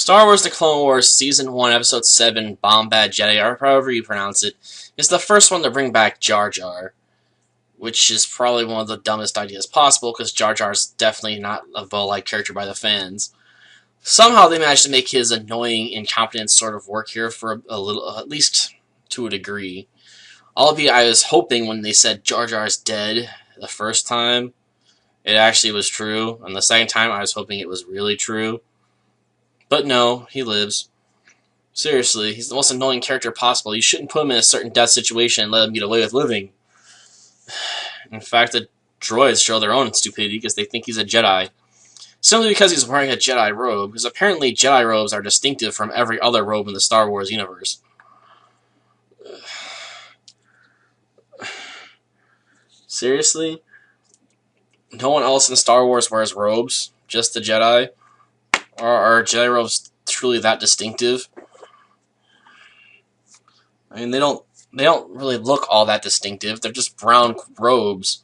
Star Wars The Clone Wars Season 1, Episode 7, Bombad Jedi, or however you pronounce it, is the first one to bring back Jar Jar, which is probably one of the dumbest ideas possible, because Jar Jar is definitely not a well-liked character by the fans. Somehow they managed to make his annoying, incompetent sort of work here for a little, at least to a degree. Albeit I was hoping when they said Jar Jar is dead the first time, it actually was true, and the second time I was hoping it was really true. But no, he lives. Seriously, he's the most annoying character possible. You shouldn't put him in a certain death situation and let him get away with living. In fact, the droids show their own stupidity because they think he's a Jedi. Simply because he's wearing a Jedi robe, because apparently Jedi robes are distinctive from every other robe in the Star Wars universe. Seriously? No one else in Star Wars wears robes? Just the Jedi? Or are Jedi robes truly that distinctive? I mean, they don't really look all that distinctive. They're just brown robes.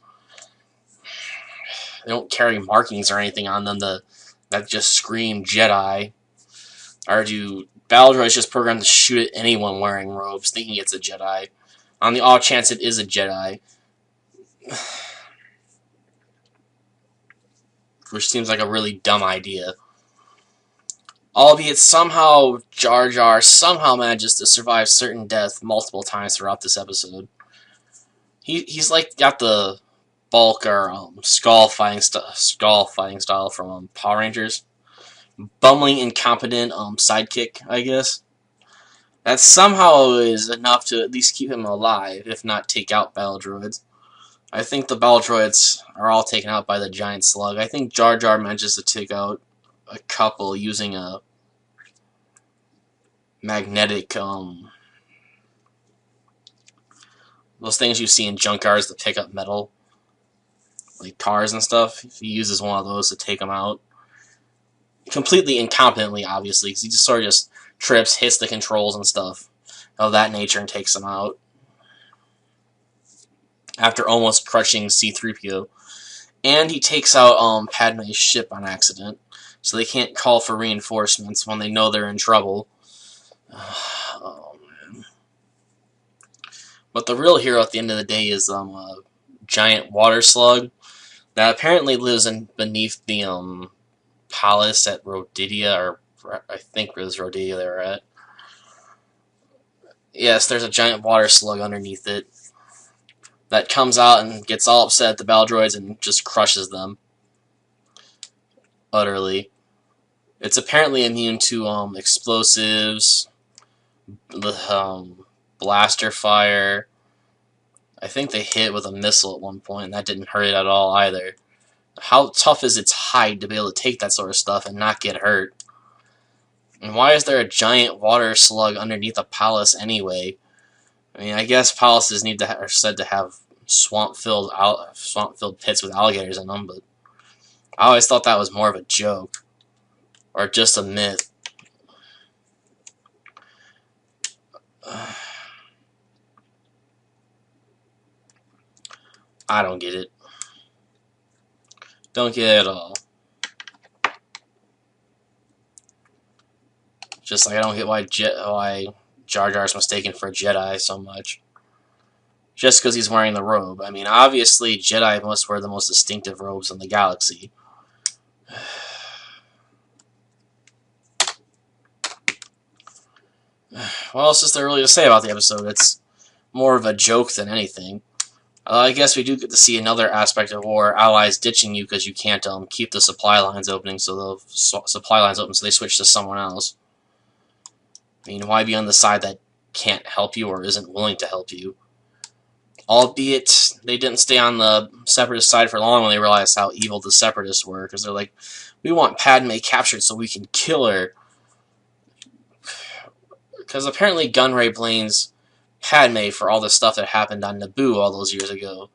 They don't carry markings or anything on them that just scream Jedi. Or do battle droids just programmed to shoot at anyone wearing robes, thinking it's a Jedi? On the odd chance it is a Jedi. Which seems like a really dumb idea. Albeit somehow Jar Jar somehow manages to survive certain death multiple times throughout this episode. He's like got the bulk or skull fighting style from Power Rangers. Bumbling, incompetent sidekick, I guess. That somehow is enough to at least keep him alive, if not take out battle droids. I think the battle droids are all taken out by the giant slug. I think Jar Jar manages to take out a couple using a magnetic, those things you see in junkyards that pick up metal, like cars and stuff. He uses one of those to take them out. Completely incompetently, obviously, because he just sort of just trips, hits the controls and stuff of that nature and takes them out. After almost crushing C-3PO. And he takes out Padme's ship on accident, so they can't call for reinforcements when they know they're in trouble. Oh, man. But the real hero at the end of the day is a giant water slug that apparently lives beneath the palace at Rodidia, or I think it was Rodidia they were at. Yes, there's a giant water slug underneath it that comes out and gets all upset at the battle droids and just crushes them. Utterly. It's apparently immune to explosives, blaster fire. I think they hit it with a missile at one point, and that didn't hurt it at all either. How tough is its hide to be able to take that sort of stuff and not get hurt? And why is there a giant water slug underneath a palace anyway? I mean, I guess palaces are said to have swamp-filled pits with alligators in them, but I always thought that was more of a joke. Or just a myth. I don't get it. Don't get it at all. Just like I don't get why Jar Jar's mistaken for a Jedi so much. Just because he's wearing the robe. I mean, obviously, Jedi must wear the most distinctive robes in the galaxy. What else is there really to say about the episode? It's more of a joke than anything. I guess we do get to see another aspect of war: allies ditching you because you can't keep the supply lines opening, so they switch to someone else. I mean, why be on the side that can't help you or isn't willing to help you? Albeit, they didn't stay on the Separatist side for long when they realized how evil the Separatists were, because they're like, we want Padme captured so we can kill her. Because apparently Gunray blames Padme for all the stuff that happened on Naboo all those years ago.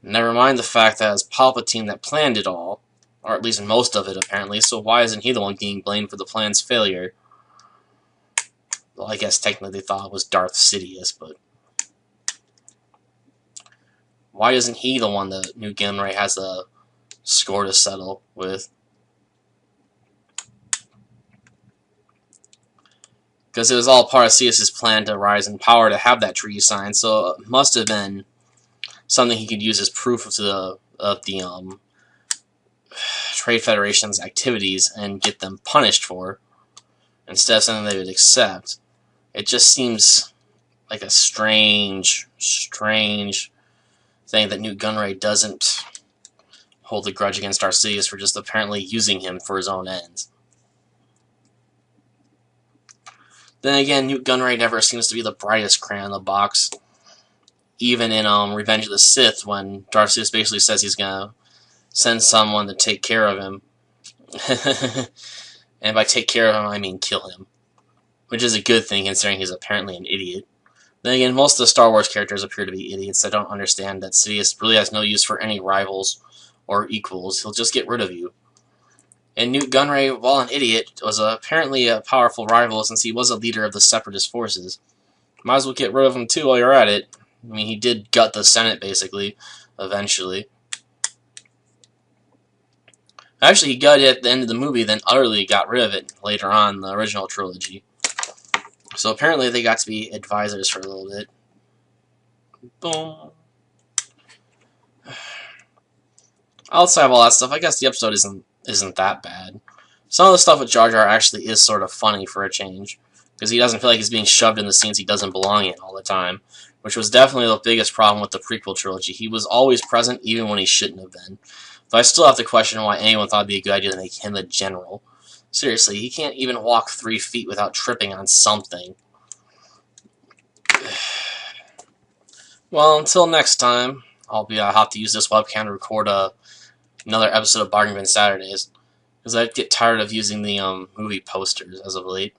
Never mind the fact that it was Palpatine that planned it all, or at least most of it apparently, so why isn't he the one being blamed for the plan's failure? Well, I guess technically they thought it was Darth Sidious, but why isn't he the one that New Gunray has a score to settle with? Because it was all part of Sidious's plan to rise in power to have that treaty signed, so it must have been something he could use as proof of the Trade Federation's activities and get them punished for, instead of something they would accept. It just seems like a strange thing that Newt Gunray doesn't hold a grudge against Sidious for just apparently using him for his own ends. Then again, Newt Gunray never seems to be the brightest crayon in the box. Even in Revenge of the Sith, when Darth Sidious basically says he's gonna send someone to take care of him. And by take care of him, I mean kill him. Which is a good thing, considering he's apparently an idiot. Then again, most of the Star Wars characters appear to be idiots. I don't understand that Sidious really has no use for any rivals or equals. He'll just get rid of you. And Newt Gunray, while an idiot, was apparently a powerful rival since he was a leader of the Separatist forces. Might as well get rid of him too while you're at it. I mean, he did gut the Senate, basically, eventually. Actually, he gutted it at the end of the movie, then utterly got rid of it later on in the original trilogy. So apparently they got to be advisors for a little bit. Boom. Outside of all that stuff, I guess the episode isn't that bad. Some of the stuff with Jar Jar actually is sort of funny for a change, because he doesn't feel like he's being shoved in the scenes he doesn't belong in all the time, which was definitely the biggest problem with the prequel trilogy. He was always present, even when he shouldn't have been. Though I still have to question why anyone thought it'd be a good idea to make him the general. Seriously, he can't even walk 3 feet without tripping on something. Well, until next time, I'll have to use this webcam to record another episode of Bargain Bin Saturdays, because I get tired of using the movie posters as of late.